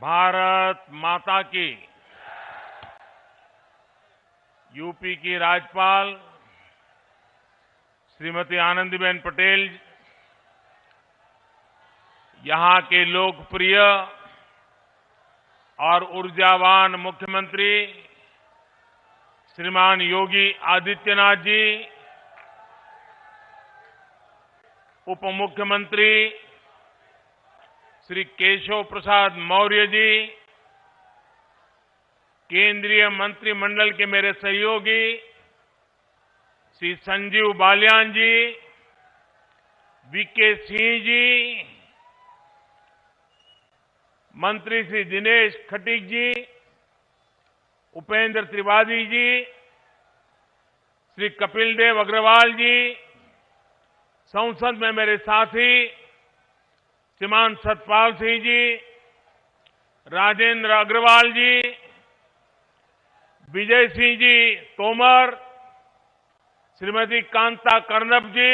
भारत माता की। यूपी की राज्यपाल श्रीमती आनंदीबेन पटेल, यहां के लोकप्रिय और ऊर्जावान मुख्यमंत्री श्रीमान योगी आदित्यनाथ जी, उप मुख्यमंत्री श्री केशव प्रसाद मौर्य जी, केंद्रीय मंत्रिमंडल के मेरे सहयोगी श्री संजीव बालियान जी, वीके सिंह जी, मंत्री श्री दिनेश खटीक जी, उपेंद्र त्रिपाठी जी, श्री कपिल देव अग्रवाल जी, संसद में मेरे साथी श्रीमान सतपाल सिंह जी, राजेंद्र अग्रवाल जी, विजय सिंह जी तोमर, श्रीमती कांता कर्णब जी,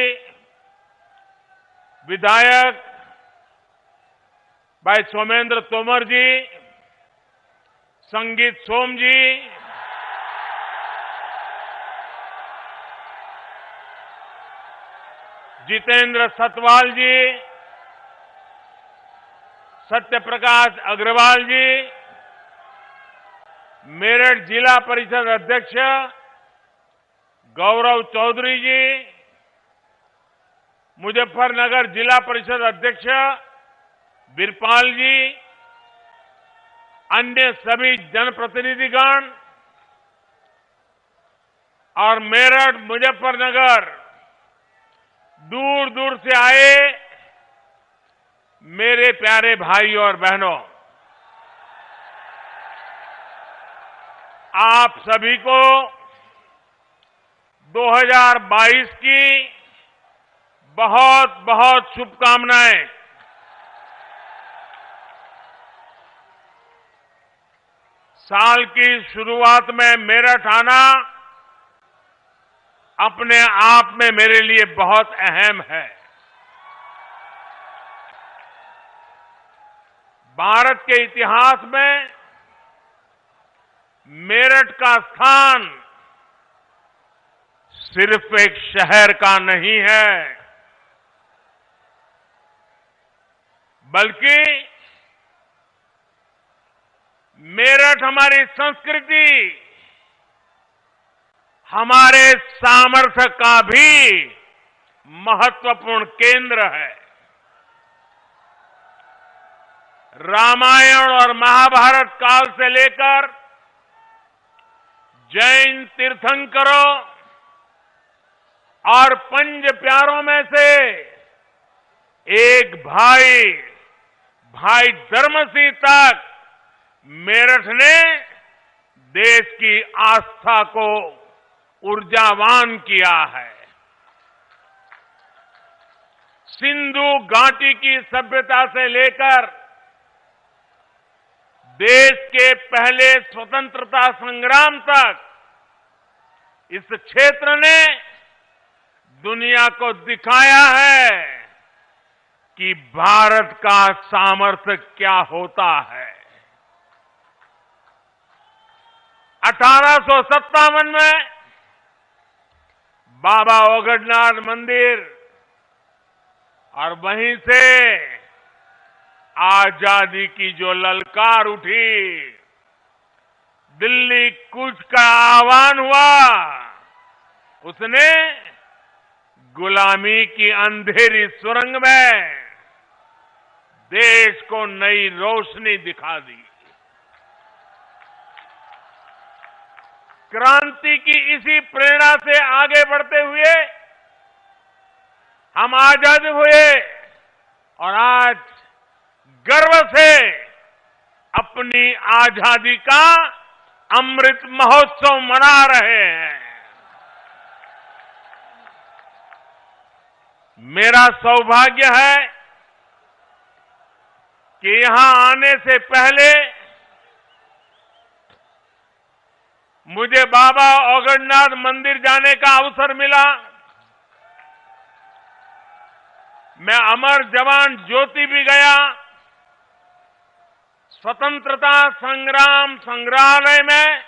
विधायक भाई सोमेंद्र तोमर जी, संगीत सोम जी, जितेंद्र सतवाल जी, सत्य प्रकाश अग्रवाल जी, मेरठ जिला परिषद अध्यक्ष गौरव चौधरी जी, मुजफ्फरनगर जिला परिषद अध्यक्ष वीरपाल जी, अन्य सभी जनप्रतिनिधिगण और मेरठ मुजफ्फरनगर दूर दूर से आए मेरे प्यारे भाई और बहनों, आप सभी को 2022 की बहुत बहुत शुभकामनाएं। साल की शुरुआत में मेरठ आना अपने आप में मेरे लिए बहुत अहम है। भारत के इतिहास में मेरठ का स्थान सिर्फ एक शहर का नहीं है, बल्कि मेरठ हमारी संस्कृति, हमारे सामर्थ्य का भी महत्वपूर्ण केंद्र है। रामायण और महाभारत काल से लेकर जैन तीर्थंकरों और पंच प्यारों में से एक भाई धर्म सिंह तक मेरठ ने देश की आस्था को ऊर्जावान किया है। सिंधु घाटी की सभ्यता से लेकर देश के पहले स्वतंत्रता संग्राम तक इस क्षेत्र ने दुनिया को दिखाया है कि भारत का सामर्थ्य क्या होता है। 1857 में बाबा ओगडनाथ मंदिर और वहीं से आजादी की जो ललकार उठी, दिल्ली कूच का आह्वान हुआ, उसने गुलामी की अंधेरी सुरंग में देश को नई रोशनी दिखा दी। क्रांति की इसी प्रेरणा से आगे बढ़ते हुए हम आजाद हुए और आज गर्व से अपनी आजादी का अमृत महोत्सव मना रहे हैं। मेरा सौभाग्य है कि यहां आने से पहले मुझे बाबा ओगडनाथ मंदिर जाने का अवसर मिला। मैं अमर जवान ज्योति भी गया, स्वतंत्रता संग्राम संग्रहालय में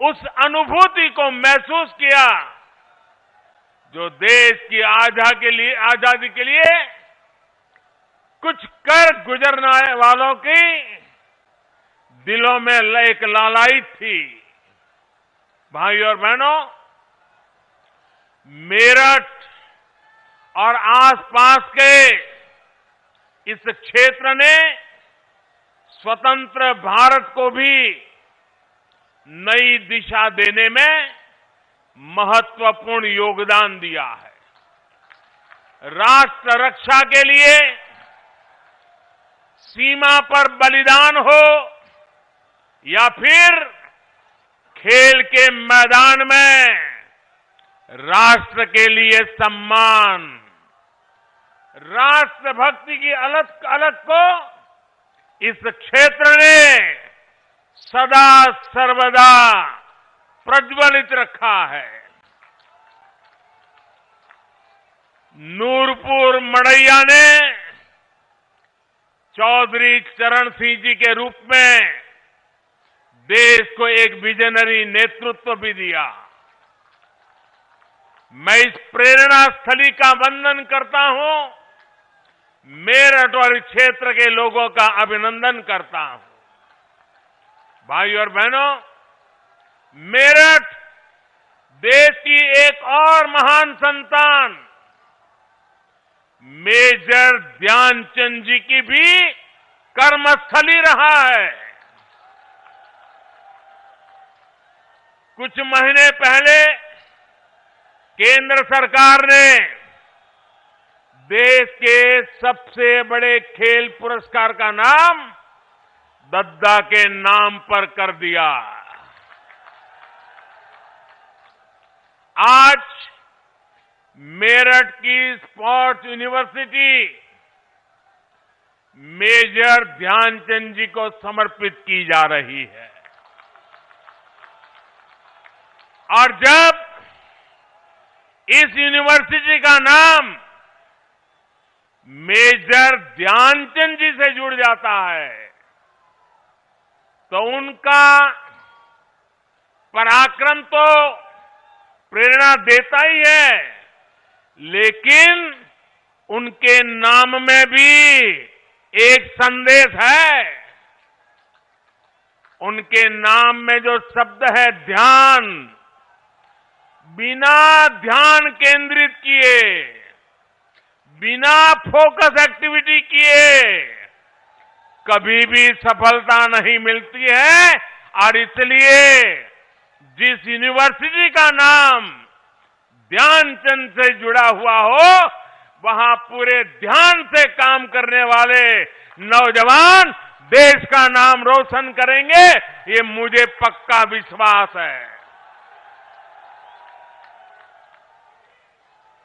उस अनुभूति को महसूस किया जो देश की आजादी के लिए कुछ कर गुजरने वालों की दिलों में एक लालायित थी। भाइयों और बहनों, मेरठ और आसपास के इस क्षेत्र ने स्वतंत्र भारत को भी नई दिशा देने में महत्वपूर्ण योगदान दिया है। राष्ट्र रक्षा के लिए सीमा पर बलिदान हो या फिर खेल के मैदान में राष्ट्र के लिए सम्मान, राष्ट्रभक्ति की अलख को इस क्षेत्र ने सदा सर्वदा प्रज्वलित रखा है। नूरपुर मड़ैया ने चौधरी चरण सिंह जी के रूप में देश को एक विजनरी नेतृत्व भी दिया। मैं इस प्रेरणा स्थली का वंदन करता हूं, मेरठ और क्षेत्र के लोगों का अभिनंदन करता हूं। भाइयों और बहनों, मेरठ देश की एक और महान संतान मेजर ध्यानचंद जी की भी कर्मस्थली रहा है। कुछ महीने पहले केंद्र सरकार ने देश के सबसे बड़े खेल पुरस्कार का नाम दद्दा के नाम पर कर दिया। आज मेरठ की स्पोर्ट्स यूनिवर्सिटी मेजर ध्यानचंद जी को समर्पित की जा रही है। और जब इस यूनिवर्सिटी का नाम मेजर ध्यानचंद जी से जुड़ जाता है तो उनका पराक्रम तो प्रेरणा देता ही है, लेकिन उनके नाम में भी एक संदेश है। उनके नाम में जो शब्द है ध्यान, बिना ध्यान केंद्रित किए, बिना फोकस एक्टिविटी किए कभी भी सफलता नहीं मिलती है। और इसलिए जिस यूनिवर्सिटी का नाम ध्यानचंद से जुड़ा हुआ हो, वहां पूरे ध्यान से काम करने वाले नौजवान देश का नाम रोशन करेंगे, ये मुझे पक्का विश्वास है।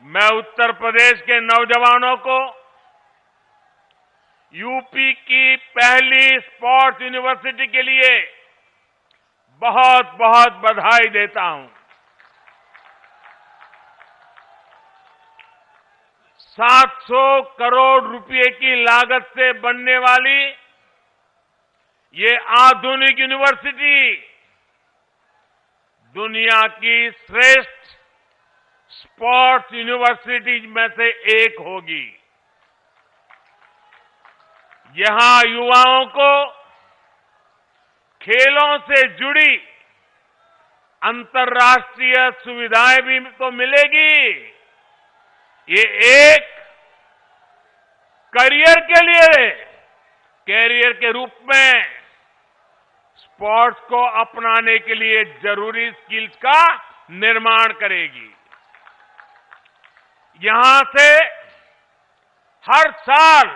मैं उत्तर प्रदेश के नौजवानों को यूपी की पहली स्पोर्ट्स यूनिवर्सिटी के लिए बहुत बहुत बधाई देता हूं। 700 करोड़ रुपए की लागत से बनने वाली ये आधुनिक यूनिवर्सिटी दुनिया की श्रेष्ठ स्पोर्ट्स यूनिवर्सिटीज में से एक होगी। यहां युवाओं को खेलों से जुड़ी अंतर्राष्ट्रीय सुविधाएं भी तो मिलेगी। ये एक करियर के रूप में स्पोर्ट्स को अपनाने के लिए जरूरी स्किल्स का निर्माण करेगी। यहां से हर साल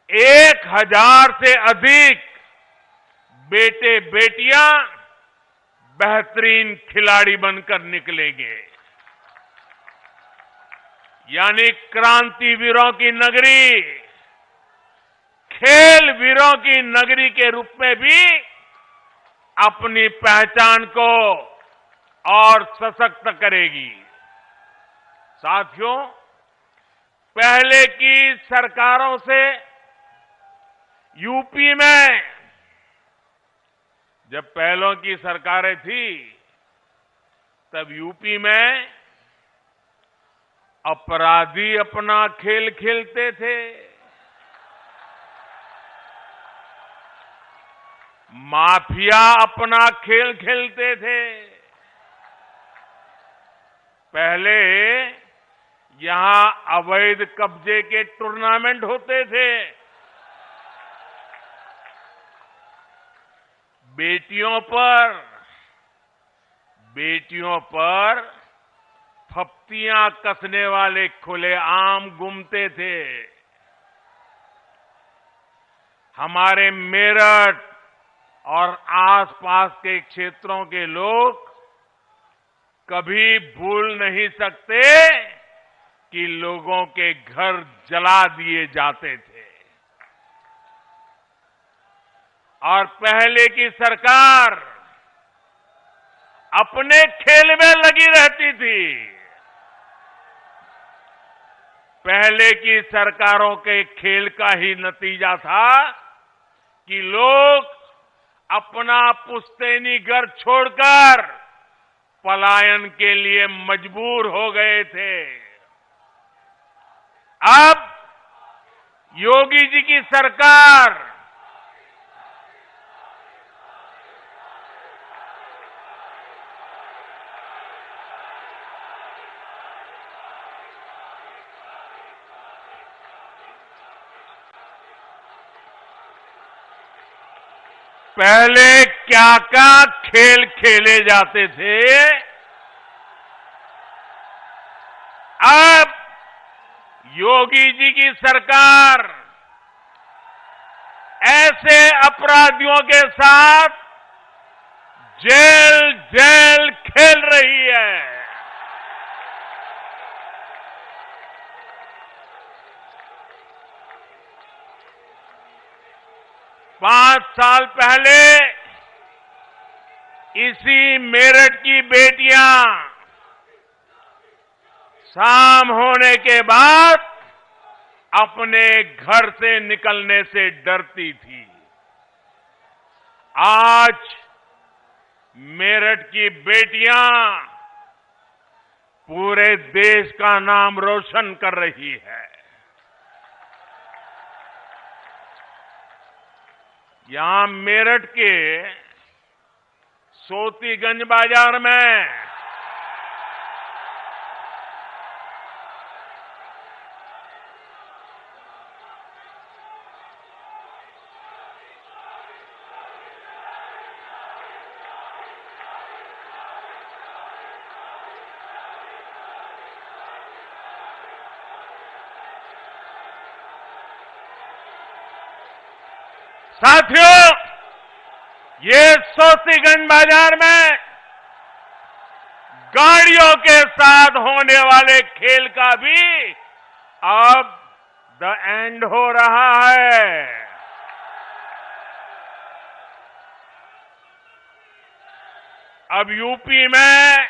1000 से अधिक बेटे बेटियां बेहतरीन खिलाड़ी बनकर निकलेंगे। यानी क्रांतिवीरों की नगरी, खेल वीरों की नगरी के रूप में भी अपनी पहचान को और सशक्त करेगी। साथियों, पहले की सरकारों से यूपी में जब पहलों की सरकारें थी तब यूपी में अपराधी अपना खेल खेलते थे, माफिया अपना खेल खेलते थे। पहले यहां अवैध कब्जे के टूर्नामेंट होते थे, बेटियों पर फप्तियां कसने वाले खुलेआम घूमते थे। हमारे मेरठ और आसपास के क्षेत्रों के लोग कभी भूल नहीं सकते कि लोगों के घर जला दिए जाते थे। और पहले की सरकार अपने खेल में लगी रहती थी। पहले की सरकारों के खेल का ही नतीजा था कि लोग अपना पुश्तैनी घर छोड़कर पलायन के लिए मजबूर हो गए थे। अब योगी जी की सरकार पहले क्या क्या खेल खेले जाते थे, अब योगी जी की सरकार ऐसे अपराधियों के साथ जेल जेल खेल रही है। 5 साल पहले इसी मेरठ की बेटियां शाम होने के बाद अपने घर से निकलने से डरती थी। आज मेरठ की बेटियां पूरे देश का नाम रोशन कर रही है। यहां मेरठ के सोतीगंज बाजार में साथियों, ये सोतीगंज बाजार में गाड़ियों के साथ होने वाले खेल का भी अब द एंड हो रहा है। अब यूपी में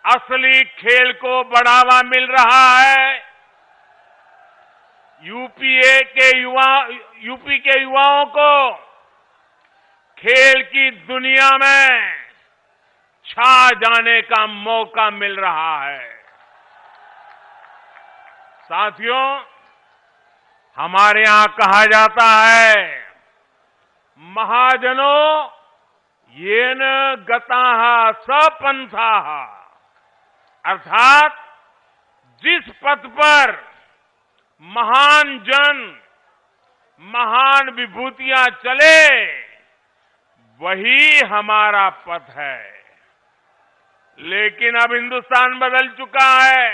असली खेल को बढ़ावा मिल रहा है। यूपी के युवाओं को खेल की दुनिया में छा जाने का मौका मिल रहा है। साथियों, हमारे यहां कहा जाता है, महाजनों येन गताः स पंथाः, अर्थात जिस पथ पर महान जन, महान विभूतियां चले, वही हमारा पथ है। लेकिन अब हिंदुस्तान बदल चुका है।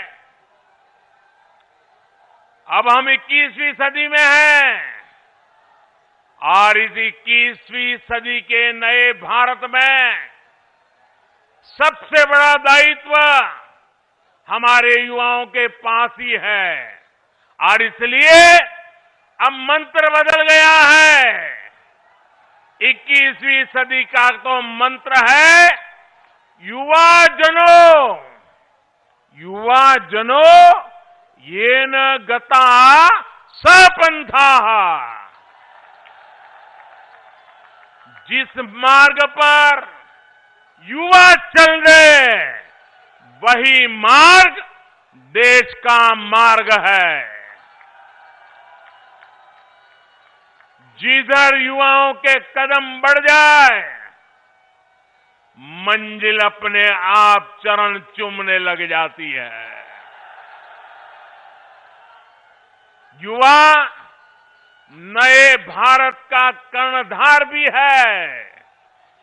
अब हम 21वीं सदी में हैं और इस 21वीं सदी के नए भारत में सबसे बड़ा दायित्व हमारे युवाओं के पास ही है। और इसलिए अब मंत्र बदल गया है। 21वीं सदी का तो मंत्र है, युवा जनो येन गता सपन्थाः। जिस मार्ग पर युवा चल रहे वही मार्ग देश का मार्ग है। जिधर युवाओं के कदम बढ़ जाए मंजिल अपने आप चरण चूमने लग जाती है। युवा नए भारत का कर्णधार भी है।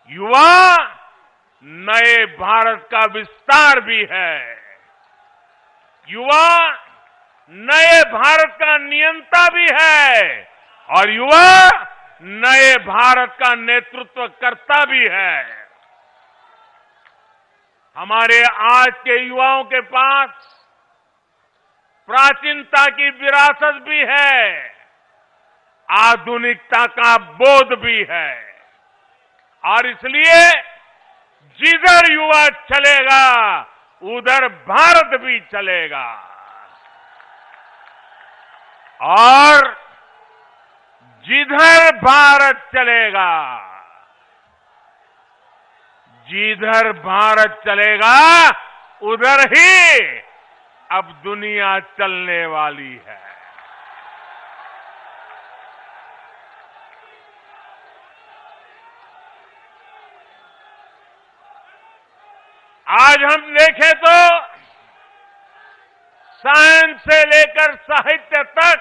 युवा नए भारत का विस्तार भी है। युवा नए भारत का नियंता भी है और युवा नए भारत का नेतृत्व करता भी है। हमारे आज के युवाओं के पास प्राचीनता की विरासत भी है, आधुनिकता का बोध भी है और इसलिए जिधर युवा चलेगा उधर भारत भी चलेगा। और जिधर भारत चलेगा, जिधर भारत चलेगा उधर ही अब दुनिया चलने वाली है। आज हम देखें तो साइंस से लेकर साहित्य तक,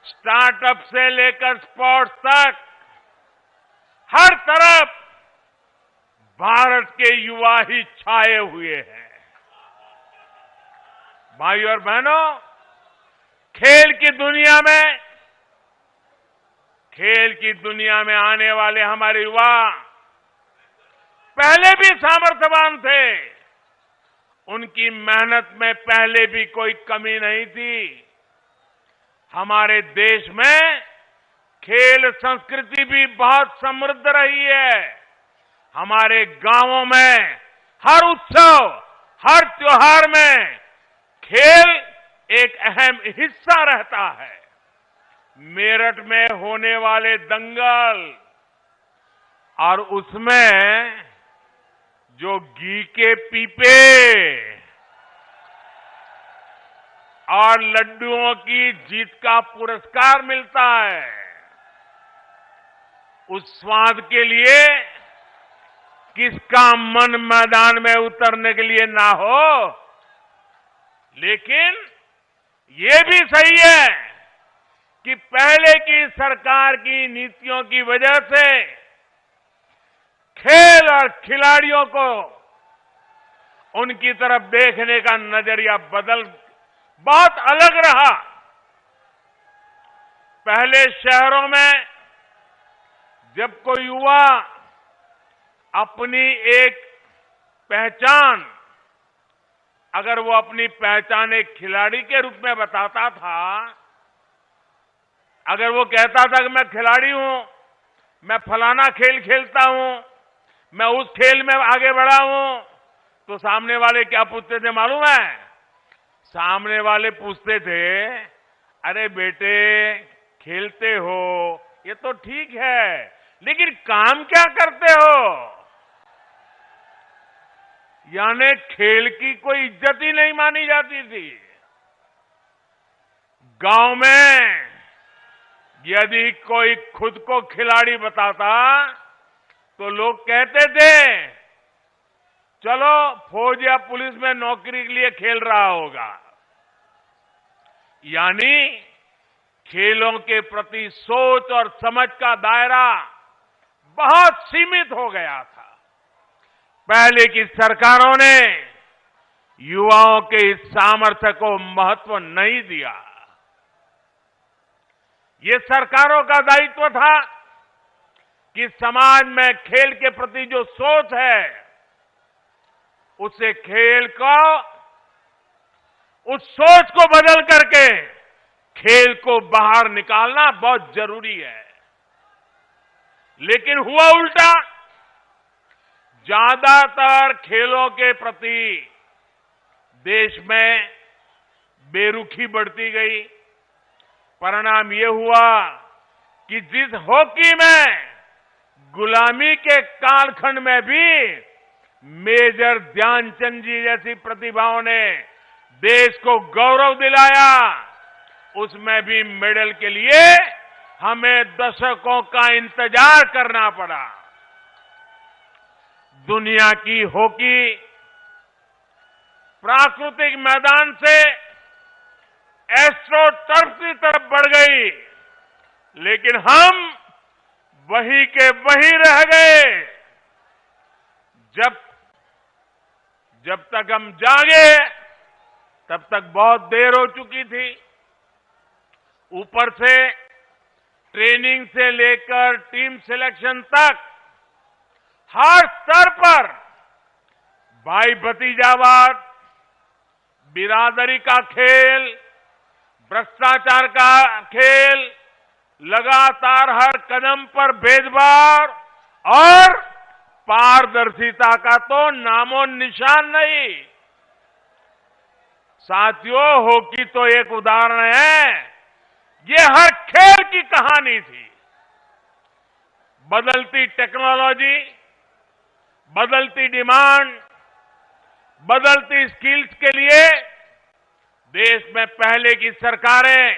स्टार्टअप से लेकर स्पोर्ट्स तक, हर तरफ भारत के युवा ही छाए हुए हैं। भाइयों और बहनों, खेल की दुनिया में आने वाले हमारे युवा पहले भी सामर्थ्यवान थे। उनकी मेहनत में पहले भी कोई कमी नहीं थी। हमारे देश में खेल संस्कृति भी बहुत समृद्ध रही है। हमारे गांवों में हर उत्सव, हर त्योहार में खेल एक अहम हिस्सा रहता है। मेरठ में होने वाले दंगल और उसमें जो घी के पीपे और लड्डुओं की जीत का पुरस्कार मिलता है, उस स्वाद के लिए किसका मन मैदान में उतरने के लिए ना हो। लेकिन ये भी सही है कि पहले की सरकार की नीतियों की वजह से खेल और खिलाड़ियों को उनकी तरफ देखने का नजरिया बहुत अलग रहा। पहले शहरों में जब कोई युवा अपनी एक पहचान, अगर वो अपनी पहचान एक खिलाड़ी के रूप में बताता था, अगर वो कहता था कि मैं खिलाड़ी हूं, मैं फलाना खेल खेलता हूं, मैं उस खेल में आगे बढ़ा हूं, तो सामने वाले क्या पूछते थे मालूम है? सामने वाले पूछते थे, अरे बेटे खेलते हो ये तो ठीक है, लेकिन काम क्या करते हो? यानी खेल की कोई इज्जत ही नहीं मानी जाती थी। गांव में यदि कोई खुद को खिलाड़ी बताता तो लोग कहते थे, चलो फौज या पुलिस में नौकरी के लिए खेल रहा होगा। यानी खेलों के प्रति सोच और समझ का दायरा बहुत सीमित हो गया था। पहले की सरकारों ने युवाओं के इस सामर्थ्य को महत्व नहीं दिया। ये सरकारों का दायित्व था कि समाज में खेल के प्रति जो सोच है, उसे खेल को, उस सोच को बदल करके खेल को बाहर निकालना बहुत जरूरी है। लेकिन हुआ उल्टा, ज्यादातर खेलों के प्रति देश में बेरुखी बढ़ती गई, परिणाम ये हुआ कि जिस हॉकी में गुलामी के कालखंड में भी मेजर ध्यानचंद जी जैसी प्रतिभाओं ने देश को गौरव दिलाया, उसमें भी मेडल के लिए हमें दशकों का इंतजार करना पड़ा। दुनिया की हॉकी प्राकृतिक मैदान से एस्ट्रो टर्फ की तरफ बढ़ गई, लेकिन हम वहीं के वहीं रह गए। जब तक हम जागे तब तक बहुत देर हो चुकी थी। ऊपर से ट्रेनिंग से लेकर टीम सिलेक्शन तक हर स्तर पर भाई भतीजावाद, बिरादरी का खेल, भ्रष्टाचार का खेल, लगातार हर कदम पर भेदभाव और पारदर्शिता का तो नामो निशान नहीं। साथियों, हॉकी तो एक उदाहरण है, ये हर खेल की कहानी थी। बदलती टेक्नोलॉजी, बदलती डिमांड, बदलती स्किल्स के लिए देश में पहले की सरकारें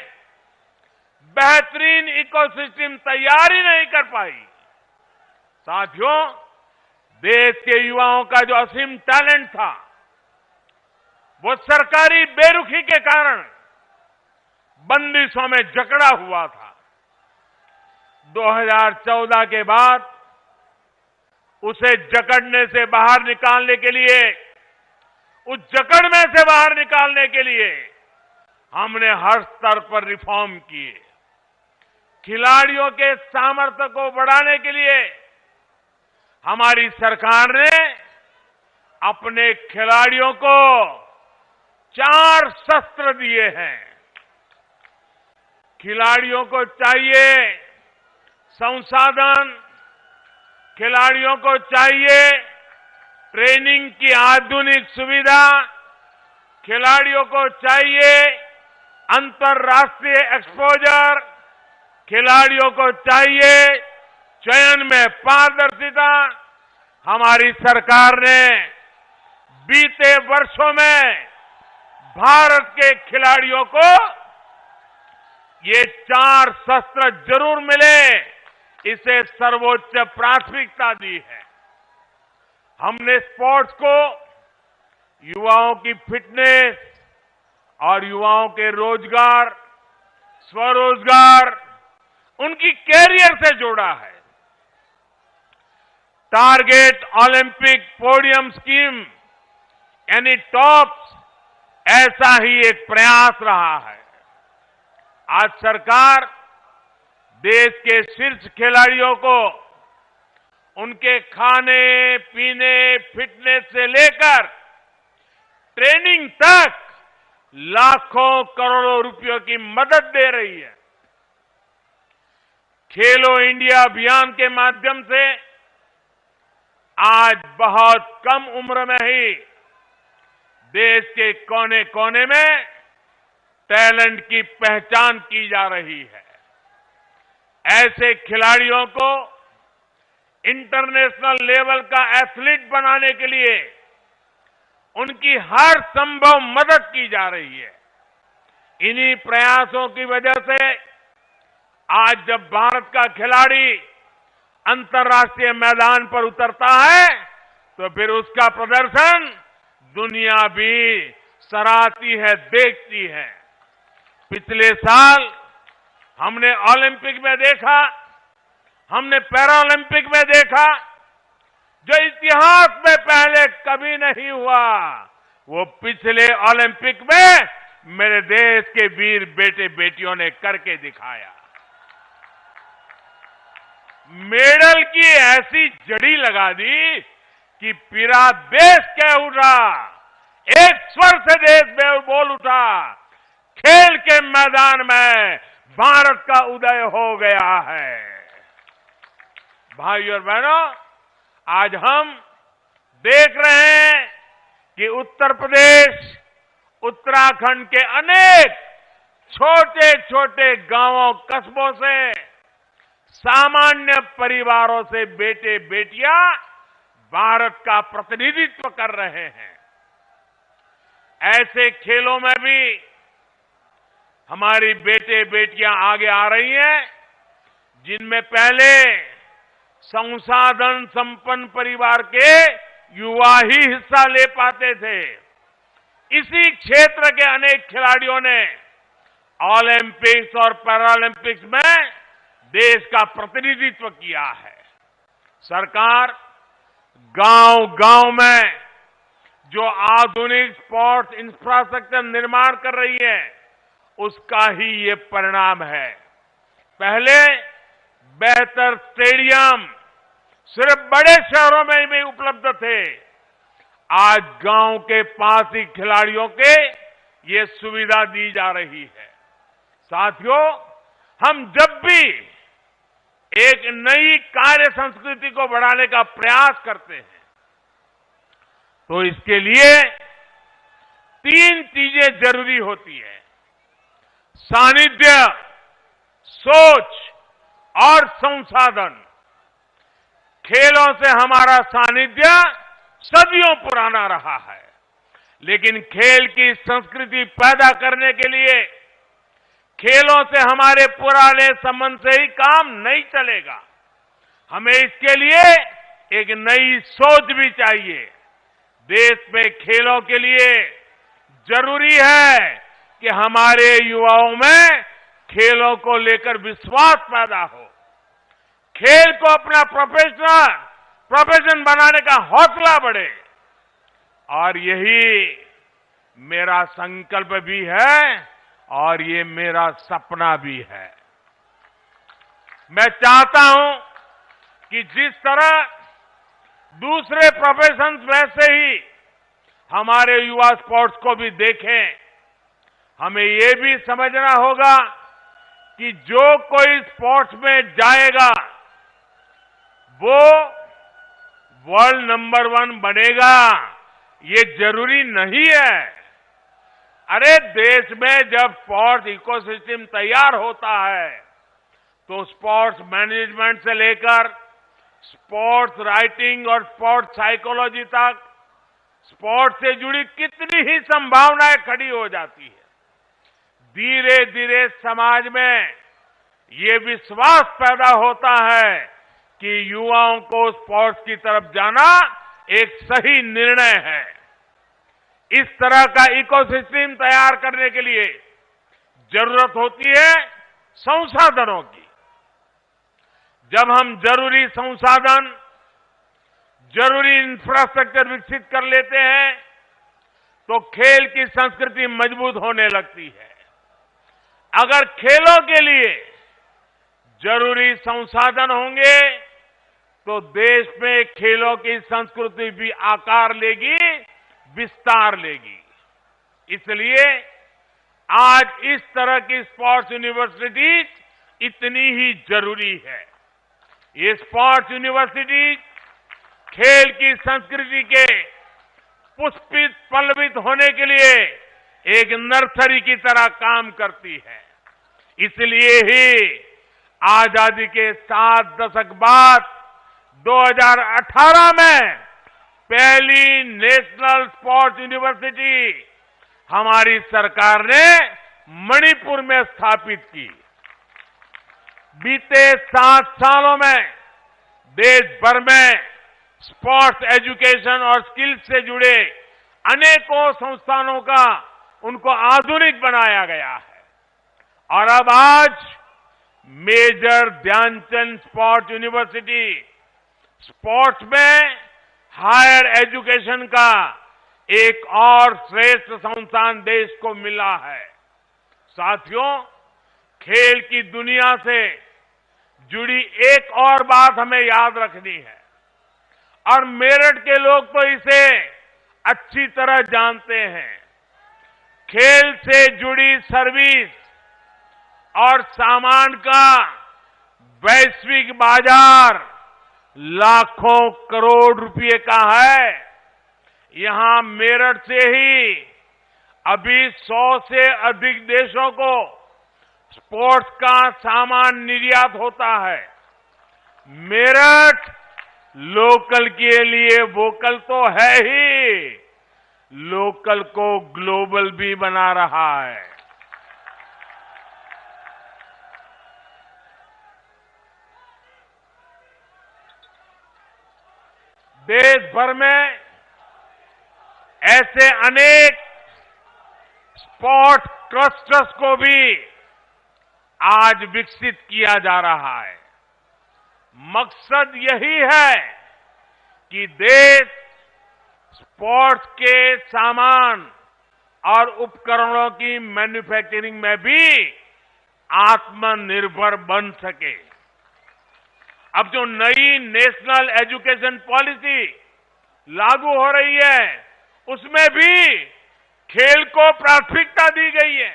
बेहतरीन इकोसिस्टम तैयार ही नहीं कर पाई। साथियों, देश के युवाओं का जो असीम टैलेंट था, वो सरकारी बेरुखी के कारण बंदिशों में जकड़ा हुआ था। 2014 के बाद उसे जकड़ने से बाहर निकालने के लिए, उस जकड़ में से बाहर निकालने के लिए हमने हर स्तर पर रिफॉर्म किए। खिलाड़ियों के सामर्थ्य को बढ़ाने के लिए हमारी सरकार ने अपने खिलाड़ियों को 4 शस्त्र दिए हैं। खिलाड़ियों को चाहिए संसाधन, खिलाड़ियों को चाहिए ट्रेनिंग की आधुनिक सुविधा, खिलाड़ियों को चाहिए अंतर्राष्ट्रीय एक्सपोजर, खिलाड़ियों को चाहिए चयन में पारदर्शिता। हमारी सरकार ने बीते वर्षों में भारत के खिलाड़ियों को ये 4 शस्त्र जरूर मिले, इसे सर्वोच्च प्राथमिकता दी है। हमने स्पोर्ट्स को युवाओं की फिटनेस और युवाओं के रोजगार, स्वरोजगार, उनकी कैरियर से जोड़ा है। टारगेट ओलंपिक पोडियम स्कीम यानी टॉप्स, ऐसा ही एक प्रयास रहा है। आज सरकार देश के शीर्ष खिलाड़ियों को उनके खाने पीने, फिटनेस से लेकर ट्रेनिंग तक लाखों करोड़ों रुपयों की मदद दे रही है। खेलो इंडिया अभियान के माध्यम से आज बहुत कम उम्र में ही देश के कोने कोने में टैलेंट की पहचान की जा रही है। ऐसे खिलाड़ियों को इंटरनेशनल लेवल का एथलीट बनाने के लिए उनकी हर संभव मदद की जा रही है। इन्हीं प्रयासों की वजह से आज जब भारत का खिलाड़ी अंतर्राष्ट्रीय मैदान पर उतरता है तो फिर उसका प्रदर्शन दुनिया भी सराहती है, देखती है। पिछले साल हमने ओलंपिक में देखा, हमने पैरा ओलंपिक में देखा, जो इतिहास में पहले कभी नहीं हुआ, वो पिछले ओलंपिक में मेरे देश के वीर बेटे बेटियों ने करके दिखाया। मेडल की ऐसी जड़ी लगा दी कि पूरा देश कह उठा, एक स्वर से देश बोल उठा, खेल के मैदान में भारत का उदय हो गया है। भाइयों और बहनों, आज हम देख रहे हैं कि उत्तर प्रदेश, उत्तराखंड के अनेक छोटे छोटे गांवों कस्बों से, सामान्य परिवारों से बेटे बेटियां भारत का प्रतिनिधित्व कर रहे हैं। ऐसे खेलों में भी हमारी बेटे बेटियां आगे आ रही हैं, जिनमें पहले संसाधन संपन्न परिवार के युवा ही हिस्सा ले पाते थे। इसी क्षेत्र के अनेक खिलाड़ियों ने ओलंपिक्स और पैरालंपिक्स में देश का प्रतिनिधित्व किया है। सरकार गांव-गांव में जो आधुनिक स्पोर्ट्स इंफ्रास्ट्रक्चर निर्माण कर रही है, उसका ही ये परिणाम है। पहले बेहतर स्टेडियम सिर्फ बड़े शहरों में ही उपलब्ध थे। आज गांव के पास ही खिलाड़ियों के ये सुविधा दी जा रही है। साथियों, हम जब भी एक नई कार्य संस्कृति को बढ़ाने का प्रयास करते हैं, तो इसके लिए 3 चीजें जरूरी होती है: सानिध्य, सोच और संसाधन। खेलों से हमारा सानिध्य सदियों पुराना रहा है, लेकिन खेल की संस्कृति पैदा करने के लिए खेलों से हमारे पुराने संबंध से ही काम नहीं चलेगा। हमें इसके लिए एक नई सोच भी चाहिए। देश में खेलों के लिए जरूरी है कि हमारे युवाओं में खेलों को लेकर विश्वास पैदा हो, खेल को अपना प्रोफेशन बनाने का हौसला बढ़े। और यही मेरा संकल्प भी है और ये मेरा सपना भी है। मैं चाहता हूं कि जिस तरह दूसरे प्रोफेशंस में से ही हमारे युवा स्पोर्ट्स को भी देखें, हमें ये भी समझना होगा कि जो कोई स्पोर्ट्स में जाएगा वो वर्ल्ड नंबर 1 बनेगा, ये जरूरी नहीं है। अरे देश में जब स्पोर्ट्स इकोसिस्टम तैयार होता है, तो स्पोर्ट्स मैनेजमेंट से लेकर स्पोर्ट्स राइटिंग और स्पोर्ट्स साइकोलॉजी तक स्पोर्ट्स से जुड़ी कितनी ही संभावनाएं खड़ी हो जाती है। धीरे धीरे समाज में ये विश्वास पैदा होता है कि युवाओं को स्पोर्ट्स की तरफ जाना एक सही निर्णय है। इस तरह का इकोसिस्टम तैयार करने के लिए जरूरत होती है संसाधनों की। जब हम जरूरी संसाधन, जरूरी इंफ्रास्ट्रक्चर विकसित कर लेते हैं, तो खेल की संस्कृति मजबूत होने लगती है। अगर खेलों के लिए जरूरी संसाधन होंगे, तो देश में खेलों की संस्कृति भी आकार लेगी, विस्तार लेगी। इसलिए आज इस तरह की स्पोर्ट्स यूनिवर्सिटीज इतनी ही जरूरी है। ये स्पोर्ट्स यूनिवर्सिटीज खेल की संस्कृति के पुष्पित पल्लवित होने के लिए एक नर्सरी की तरह काम करती है। इसलिए ही आजादी के 7 दशक बाद 2018 में पहली नेशनल स्पोर्ट्स यूनिवर्सिटी हमारी सरकार ने मणिपुर में स्थापित की। बीते 7 सालों में देश भर में स्पोर्ट्स एजुकेशन और स्किल्स से जुड़े अनेकों संस्थानों का उनको आधुनिक बनाया गया है। और अब आज major Dhyan Chand sports university sports में हायर एजुकेशन का एक और श्रेष्ठ संस्थान देश को मिला है। साथियों, खेल की दुनिया से जुड़ी एक और बात हमें याद रखनी है, और मेरठ के लोग तो इसे अच्छी तरह जानते हैं। खेल से जुड़ी सर्विस और सामान का वैश्विक बाजार लाखों करोड़ रुपए का है। यहां मेरठ से ही अभी 100 से अधिक देशों को स्पोर्ट्स का सामान निर्यात होता है। मेरठ लोकल के लिए वोकल तो है ही, लोकल को ग्लोबल भी बना रहा है। देश भर में ऐसे अनेक स्पोर्ट्स क्लस्टर्स को भी आज विकसित किया जा रहा है। मकसद यही है कि देश स्पोर्ट्स के सामान और उपकरणों की मैन्युफैक्चरिंग में भी आत्मनिर्भर बन सके। अब जो नई नेशनल एजुकेशन पॉलिसी लागू हो रही है, उसमें भी खेल को प्राथमिकता दी गई है।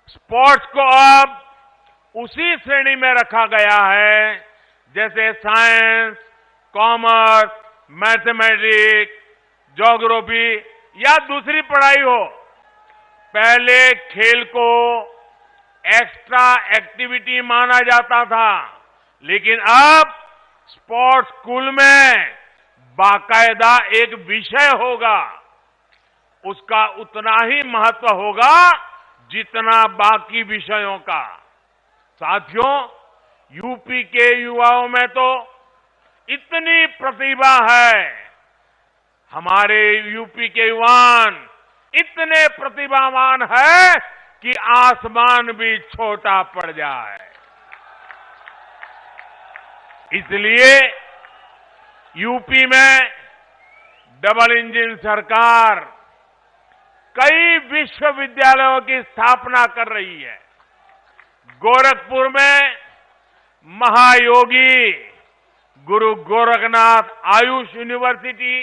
स्पोर्ट्स को अब उसी श्रेणी में रखा गया है जैसे साइंस, कॉमर्स, मैथमेटिक्स, ज्योग्राफी या दूसरी पढ़ाई हो। पहले खेल को एक्स्ट्रा एक्टिविटी माना जाता था, लेकिन अब स्पोर्ट्स स्कूल में बाकायदा एक विषय होगा। उसका उतना ही महत्व होगा जितना बाकी विषयों का। साथियों, यूपी के युवाओं में तो इतनी प्रतिभा है, हमारे यूपी के युवान इतने प्रतिभावान है कि आसमान भी छोटा पड़ जाए। इसलिए यूपी में डबल इंजन सरकार कई विश्वविद्यालयों की स्थापना कर रही है। गोरखपुर में महायोगी गुरु गोरखनाथ आयुष यूनिवर्सिटी,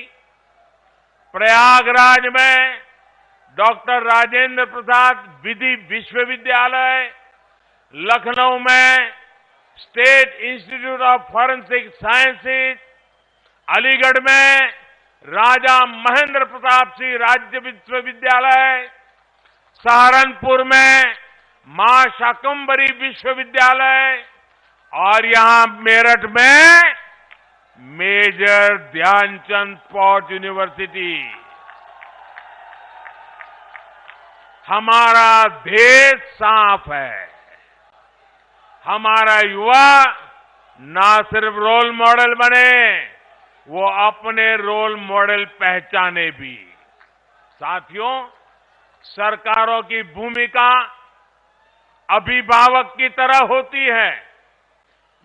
प्रयागराज में डॉक्टर राजेंद्र प्रसाद विधि विश्वविद्यालय, लखनऊ में state institute of forensic sciences, Aligarh में राजा महेंद्र प्रताप सिंह राज्य विश्वविद्यालय, सहारनपुर में मां शाकंभरी विश्वविद्यालय और यहां मेरठ में मेजर ध्यानचंद स्पोर्ट्स यूनिवर्सिटी। हमारा देश साफ है। हमारा युवा ना सिर्फ रोल मॉडल बने, वो अपने रोल मॉडल पहचाने भी। साथियों, सरकारों की भूमिका अभिभावक की तरह होती है।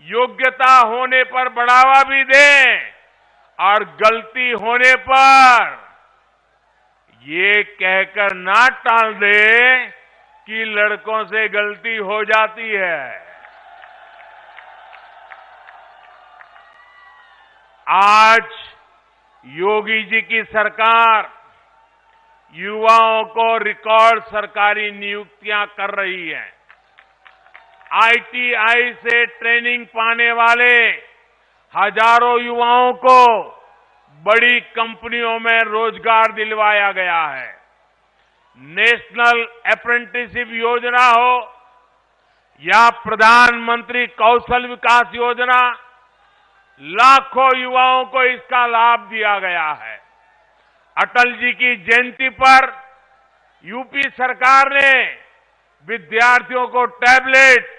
योग्यता होने पर बढ़ावा भी दें और गलती होने पर ये कहकर ना टाल दे कि लड़कों से गलती हो जाती है। आज योगी जी की सरकार युवाओं को रिकॉर्ड सरकारी नियुक्तियां कर रही है। आईटीआई से ट्रेनिंग पाने वाले हजारों युवाओं को बड़ी कंपनियों में रोजगार दिलवाया गया है। नेशनल अप्रेंटिसशिप योजना हो या प्रधानमंत्री कौशल विकास योजना, लाखों युवाओं को इसका लाभ दिया गया है। अटल जी की जयंती पर यूपी सरकार ने विद्यार्थियों को टैबलेट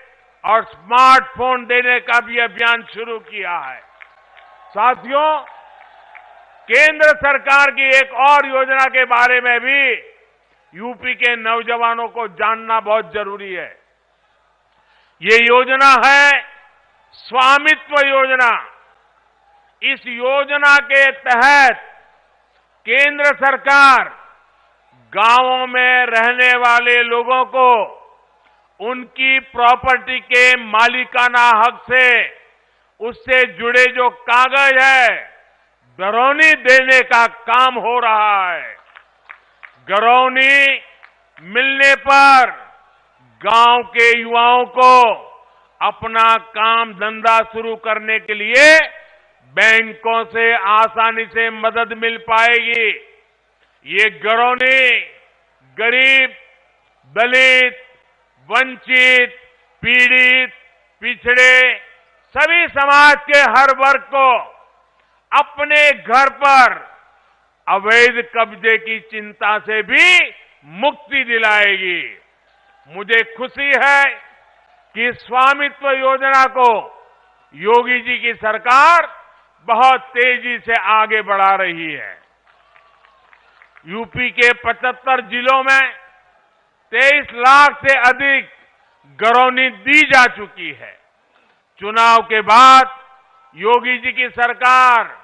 और स्मार्टफोन देने का भी अभियान शुरू किया है। साथियों, केंद्र सरकार की एक और योजना के बारे में भी यूपी के नौजवानों को जानना बहुत जरूरी है। ये योजना है स्वामित्व योजना। इस योजना के तहत केंद्र सरकार गांवों में रहने वाले लोगों को उनकी प्रॉपर्टी के मालिकाना हक से उससे जुड़े जो कागज है गरौनी देने का काम हो रहा है। गरौनी मिलने पर गांव के युवाओं को अपना काम धंधा शुरू करने के लिए बैंकों से आसानी से मदद मिल पाएगी। ये गरौनी गरीब, दलित, वंचित, पीड़ित, पिछड़े सभी समाज के हर वर्ग को अपने घर पर अवैध कब्जे की चिंता से भी मुक्ति दिलाएगी। मुझे खुशी है कि स्वामित्व योजना को योगी जी की सरकार बहुत तेजी से आगे बढ़ा रही है। यूपी के 75 जिलों में 23 लाख से अधिक घरौनी दी जा चुकी है। चुनाव के बाद योगी जी की सरकार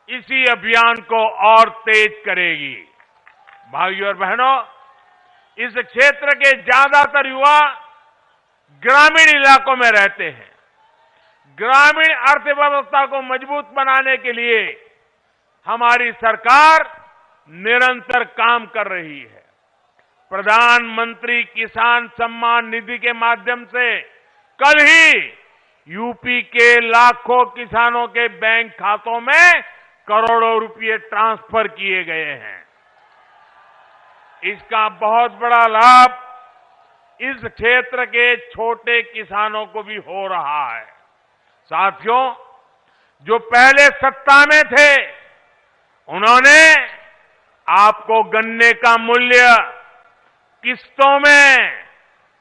इसी अभियान को और तेज करेगी। भाइयों और बहनों, इस क्षेत्र के ज्यादातर युवा ग्रामीण इलाकों में रहते हैं। ग्रामीण अर्थव्यवस्था को मजबूत बनाने के लिए हमारी सरकार निरंतर काम कर रही है। प्रधानमंत्री किसान सम्मान निधि के माध्यम से कल ही यूपी के लाखों किसानों के बैंक खातों में करोड़ों रुपए ट्रांसफर किए गए हैं। इसका बहुत बड़ा लाभ इस क्षेत्र के छोटे किसानों को भी हो रहा है। साथियों, जो पहले सत्ता में थे उन्होंने आपको गन्ने का मूल्य किस्तों में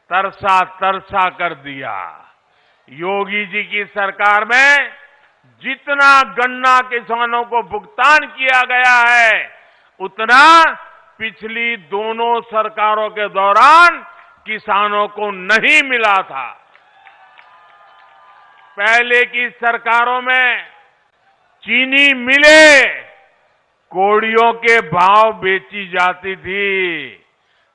तरसा तरसा कर दिया। योगी जी की सरकार में जितना गन्ना किसानों को भुगतान किया गया है उतना पिछली दोनों सरकारों के दौरान किसानों को नहीं मिला था। पहले की सरकारों में चीनी मिले कोड़ियों के भाव बेची जाती थी।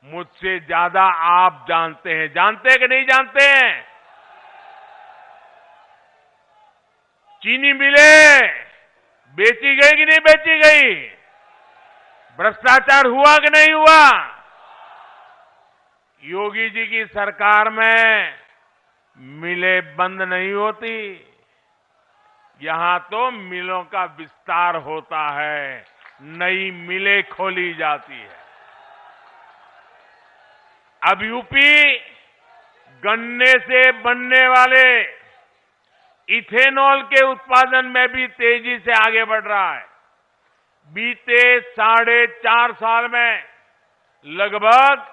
मुझसे ज्यादा आप जानते हैं, जानते हैं कि नहीं जानते हैं? चीनी मिले बेची गई कि नहीं बेची गई? भ्रष्टाचार हुआ कि नहीं हुआ? योगी जी की सरकार में मिलें बंद नहीं होती, यहां तो मिलों का विस्तार होता है, नई मिलें खोली जाती है। अब यूपी गन्ने से बनने वाले इथेनॉल के उत्पादन में भी तेजी से आगे बढ़ रहा है। बीते 4.5 साल में लगभग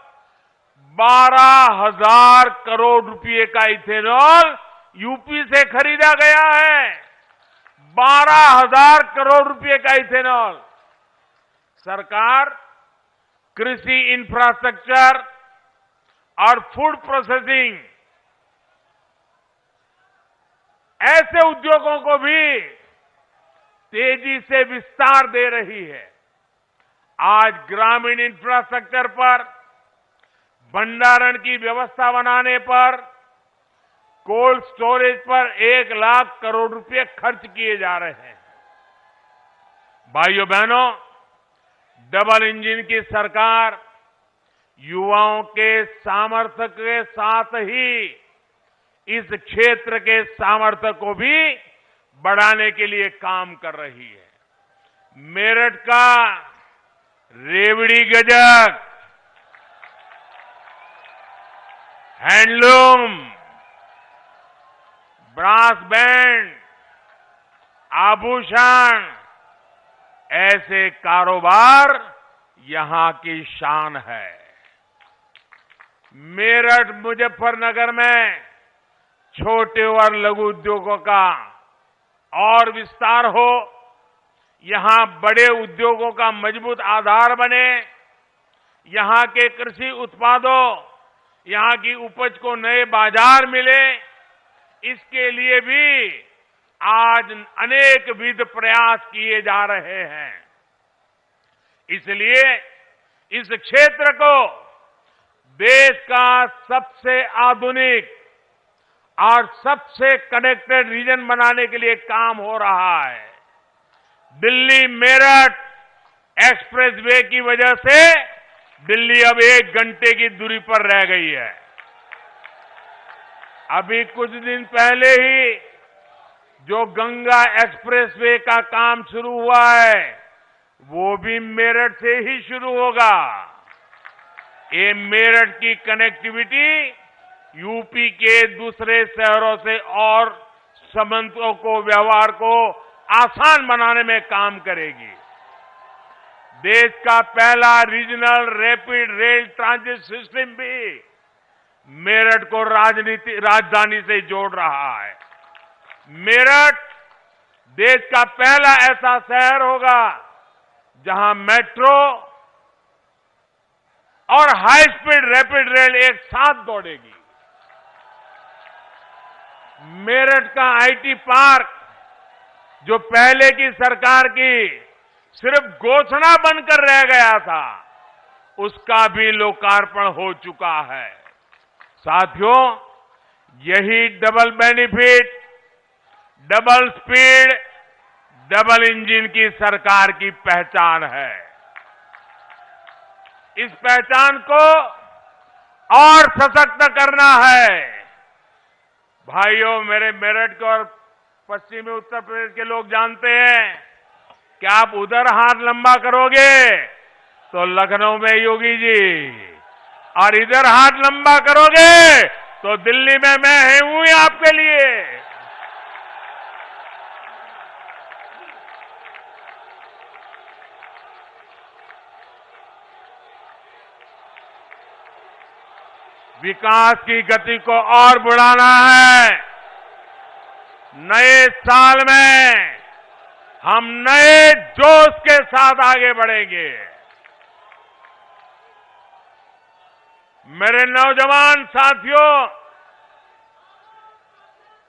12,000 करोड़ रुपए का इथेनॉल यूपी से खरीदा गया है। 12,000 करोड़ रुपए का इथेनॉल। सरकार कृषि इंफ्रास्ट्रक्चर और फूड प्रोसेसिंग ऐसे उद्योगों को भी तेजी से विस्तार दे रही है। आज ग्रामीण इंफ्रास्ट्रक्चर पर, भंडारण की व्यवस्था बनाने पर, कोल्ड स्टोरेज पर 1 लाख करोड़ रुपए खर्च किए जा रहे हैं। भाइयों बहनों, डबल इंजन की सरकार युवाओं के सामर्थ्य के साथ ही इस क्षेत्र के सामर्थ्य को भी बढ़ाने के लिए काम कर रही है। मेरठ का रेवड़ी गजक, हैंडलूम, ब्रास बैंड, आभूषण, ऐसे कारोबार यहां की शान है। मेरठ मुजफ्फरनगर में छोटे और लघु उद्योगों का और विस्तार हो, यहां बड़े उद्योगों का मजबूत आधार बने, यहां के कृषि उत्पादों, यहां की उपज को नए बाजार मिले, इसके लिए भी आज अनेक विध प्रयास किए जा रहे हैं। इसलिए इस क्षेत्र को देश का सबसे आधुनिक और सबसे कनेक्टेड रीजन बनाने के लिए काम हो रहा है। दिल्ली मेरठ एक्सप्रेसवे की वजह से दिल्ली अब 1 घंटे की दूरी पर रह गई है। अभी कुछ दिन पहले ही जो गंगा एक्सप्रेसवे का काम शुरू हुआ है वो भी मेरठ से ही शुरू होगा। ये मेरठ की कनेक्टिविटी यूपी के दूसरे शहरों से और संबंधों को, व्यवहार को आसान बनाने में काम करेगी। देश का पहला regional rapid rail transit system भी मेरठ को राजधानी से जोड़ रहा है। मेरठ देश का पहला ऐसा शहर होगा जहां मेट्रो और हाई स्पीड रैपिड रेल एक साथ दौड़ेगी। मेरठ का आईटी पार्क, जो पहले की सरकार की सिर्फ घोषणा बनकर रह गया था, उसका भी लोकार्पण हो चुका है। साथियों, यही double benefit, double speed, double engine की सरकार की पहचान है। इस पहचान को और सशक्त करना है। भाइयों, मेरे मेरठ के और पश्चिमी उत्तर प्रदेश के लोग जानते हैं कि आप उधर हाथ लंबा करोगे तो लखनऊ में योगी जी, और इधर हाथ लंबा करोगे तो दिल्ली में मैं हूं ही आपके लिए। विकास की गति को और बढ़ाना है। नए साल में हम नए जोश के साथ आगे बढ़ेंगे। मेरे नौजवान साथियों,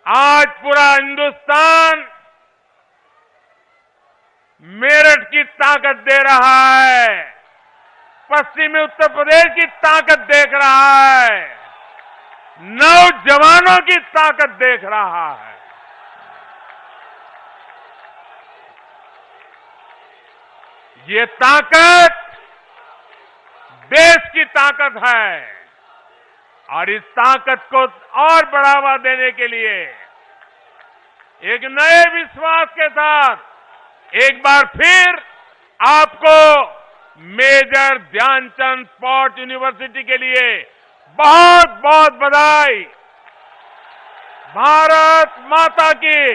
आज पूरा हिंदुस्तान मेरठ की ताकत दे रहा है, पश्चिमी उत्तर प्रदेश की ताकत देख रहा है, नौजवानों की ताकत देख रहा है। ये ताकत देश की ताकत है, और इस ताकत को और बढ़ावा देने के लिए एक नए विश्वास के साथ एक बार फिर आपको मेजर ध्यानचंद स्पोर्ट्स यूनिवर्सिटी के लिए बहुत बहुत बधाई। भारत माता की,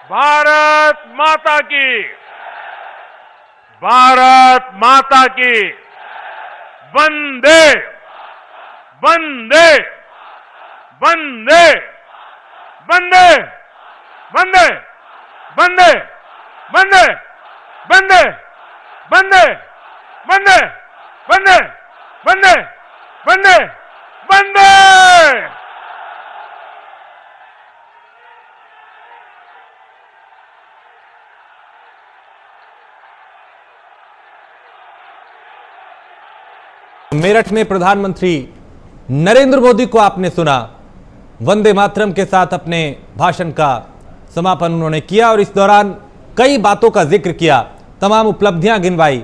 भारत माता की, भारत माता की। वंदे वंदे वंदे वंदे वंदे वंदे वंदे वंदे वंदे वंदे वंदे वंदे वंदे वंदे। मेरठ में प्रधानमंत्री नरेंद्र मोदी को आपने सुना, वंदे मातरम के साथ अपने भाषण का समापन उन्होंने किया और इस दौरान कई बातों का जिक्र किया, तमाम उपलब्धियां गिनवाई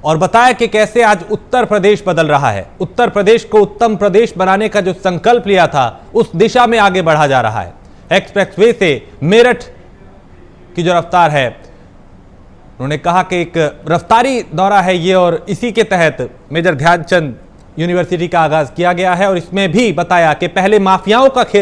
और बताया कि कैसे आज उत्तर प्रदेश बदल रहा है। उत्तर प्रदेश को उत्तम प्रदेश बनाने का जो संकल्प लिया था, उस दिशा में आगे बढ़ा जा रहा है। एक्सप्रेसवे से मेरठ की जो रफ्तार है, उन्होंने कहा कि एक रफ्तारी दौरा है ये, और इसी के तहत मेजर ध्यानचंद यूनिवर्सिटी का आगाज किया गया है। और इसमें भी बताया कि पहले माफियाओं का खेल